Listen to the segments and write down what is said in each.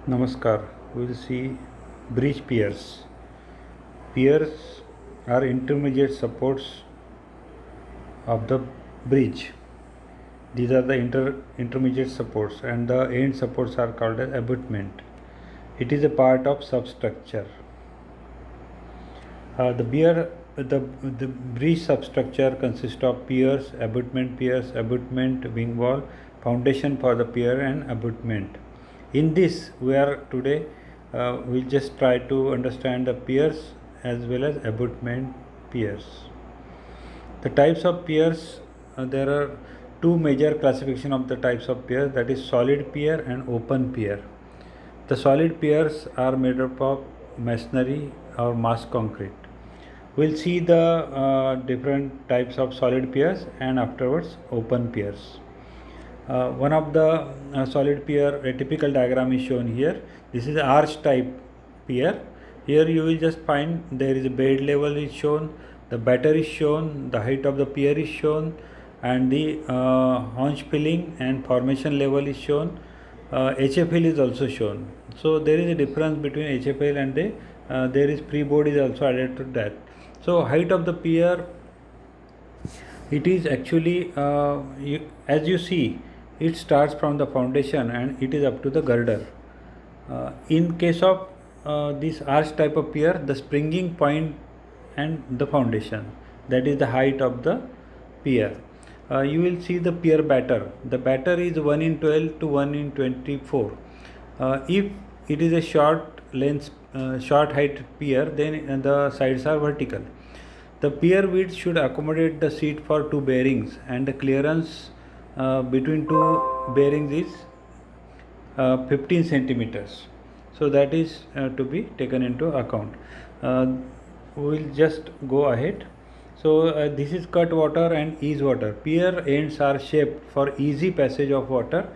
Namaskar. We will see bridge piers. Piers are intermediate supports of the bridge. These are the intermediate supports, and the end supports are called as abutment. It is a part of substructure. The bridge substructure consists of piers, abutment, wing wall, foundation for the pier, and abutment. In this, we are today we'll just try to understand the piers as well as abutment piers. The types of piers, there are two major classification of the types of piers, that is solid pier and open pier. The solid piers are made up of masonry or mass concrete. We'll see the different types of solid piers and afterwards open piers. One of the solid pier, a typical diagram is shown here. This is arch type pier. Here you will just find there is a bed level is shown, the batter is shown, the height of the pier is shown, and the haunch filling and formation level is shown. HFL is also shown. So there is a difference between HFL and there is pre-board is also added to that. So height of the pier, it is actually as you see, it starts from the foundation and it is up to the girder. In case of this arch type of pier, the springing point and the foundation, that is the height of the pier. You will see the pier batter. The batter is 1 in 12 to 1 in 24. If it is a short length, short height pier, then the sides are vertical. The pier width should accommodate the seat for two bearings, and the clearance between two bearings is 15 centimeters. So that is to be taken into account. We will just go ahead. So this is cut water and ease water. Pier ends are shaped for easy passage of water.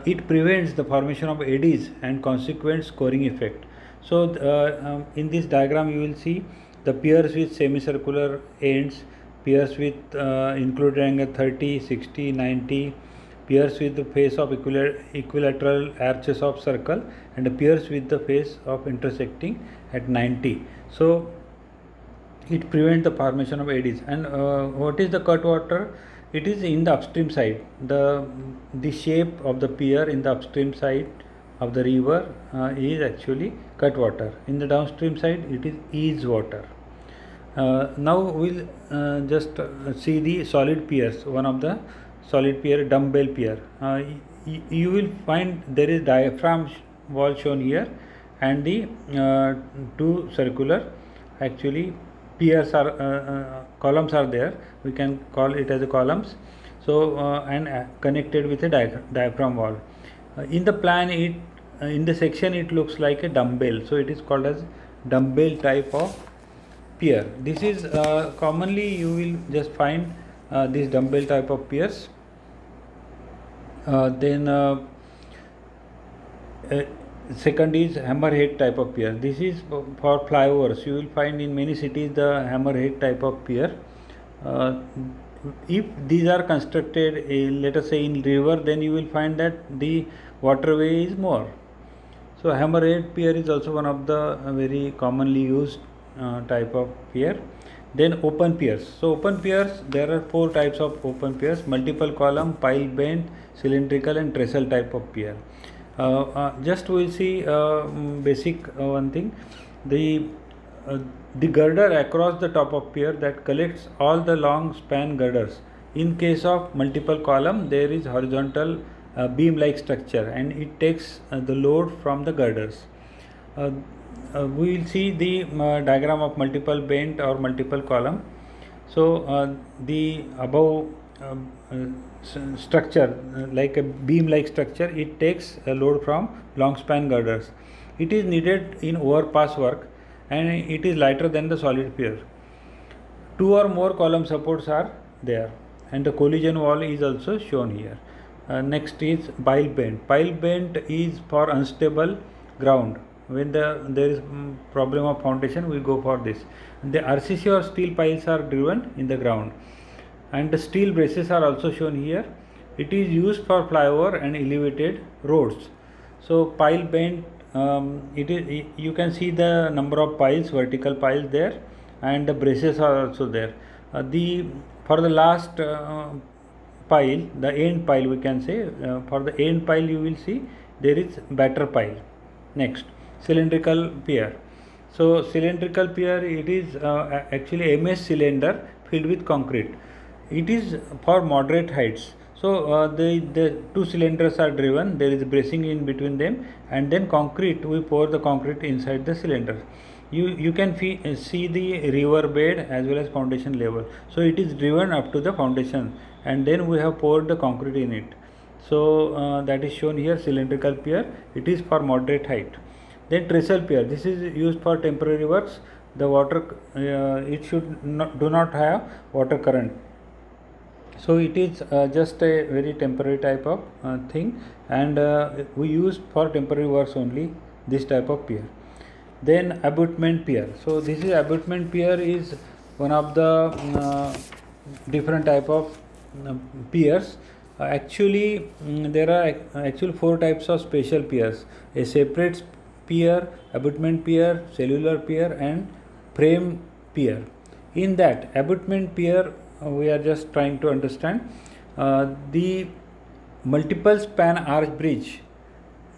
It prevents the formation of eddies and consequent scoring effect. So in this diagram you will see the piers with semicircular ends, piers with included angle 30, 60, 90, piers with the face of equilateral arches of circle, and the piers with the face of intersecting at 90. So it prevents the formation of eddies. And what is the cut water? It is in the upstream side. The shape of the pier in the upstream side of the river is actually cut water. In the downstream side, it is ease water. Now we'll just see the solid piers. One of the solid pier, dumbbell pier. You will find there is diaphragm wall shown here, and the two circular actually piers are columns are there. We can call it as a columns. So and connected with a diaphragm wall. In the plan, in the section it looks like a dumbbell, so it is called as dumbbell type of pier. This is commonly you will just find this dumbbell type of piers. Second is hammerhead type of pier. This is for flyovers. You will find in many cities the hammerhead type of pier. If these are constructed, let us say in river, then you will find that the waterway is more. So hammerhead pier is also one of the very commonly used type of pier. Then open piers. So open piers, there are four types of open piers: multiple column, pile bent, cylindrical, and trestle type of pier. Just we will see basic one thing. The girder across the top of pier that collects all the long span girders. In case of multiple column, there is horizontal beam like structure, and it takes the load from the girders. We will see the diagram of multiple bent or multiple column. So the above structure, like a beam like structure, it takes a load from long span girders. It is needed in overpass work, and it is lighter than the solid pier. Two or more column supports are there, and the collision wall is also shown here. Next is pile bent. Pile bent is for unstable ground. When there is problem of foundation, we go for this. The RCC or steel piles are driven in the ground, and the steel braces are also shown here. It is used for flyover and elevated roads. So pile bent, it is, you can see the number of piles, vertical piles there, and the braces are also there. The for the last pile, the end pile we can say, for the end pile you will see there is batter pile. Next, cylindrical pier. So cylindrical pier, it is actually MS cylinder filled with concrete. It is for moderate heights. So the two cylinders are driven, there is bracing in between them, and then concrete, we pour the concrete inside the cylinder. You can see the river bed as well as foundation level. So it is driven up to the foundation, and then we have poured the concrete in it. So that is shown here, cylindrical pier. It is for moderate height. Then trestle pier, this is used for temporary works. The water, it should do not have water current. So it is just a very temporary type of thing, and we use for temporary works only this type of pier. Then abutment pier. So this is abutment pier is one of the different type of piers. Actually, there are actually four types of special piers: a separate pier, abutment pier, cellular pier, and frame pier. In that abutment pier, we are just trying to understand the multiple span arch bridge.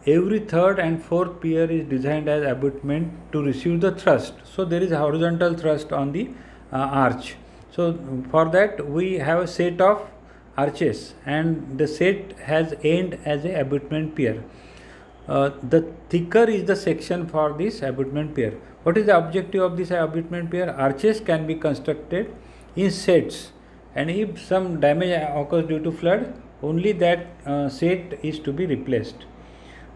Every third and fourth pier is designed as abutment to receive the thrust. So there is a horizontal thrust on the arch. So for that we have a set of arches, and the set has end as a abutment pier. The thicker is the section for this abutment pier. What is the objective of this abutment pier? Arches can be constructed in sets, and if some damage occurs due to flood, only that set is to be replaced.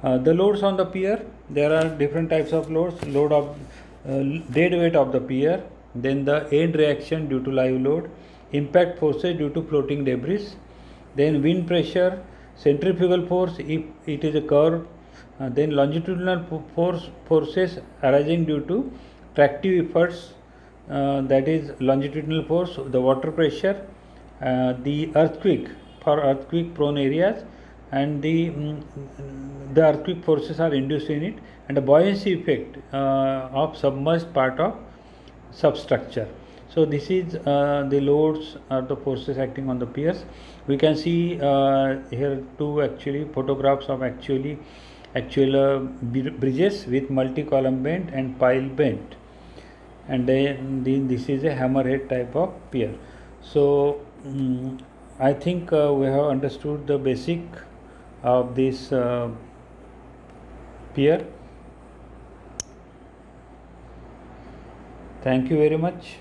The loads on the pier, there are different types of loads: load of dead weight of the pier, then the end reaction due to live load, impact forces due to floating debris, then wind pressure, centrifugal force if it is a curve, then longitudinal forces arising due to tractive efforts, that is longitudinal force, the water pressure, the earthquake for earthquake prone areas, and the earthquake forces are induced in it, and the buoyancy effect of submerged part of substructure. So this is the loads or the forces acting on the piers. We can see here two actually photographs of actual bridges with multi-column bent and pile bent, and then this is a hammerhead type of pier. So I think we have understood the basic of this pier. Thank you very much.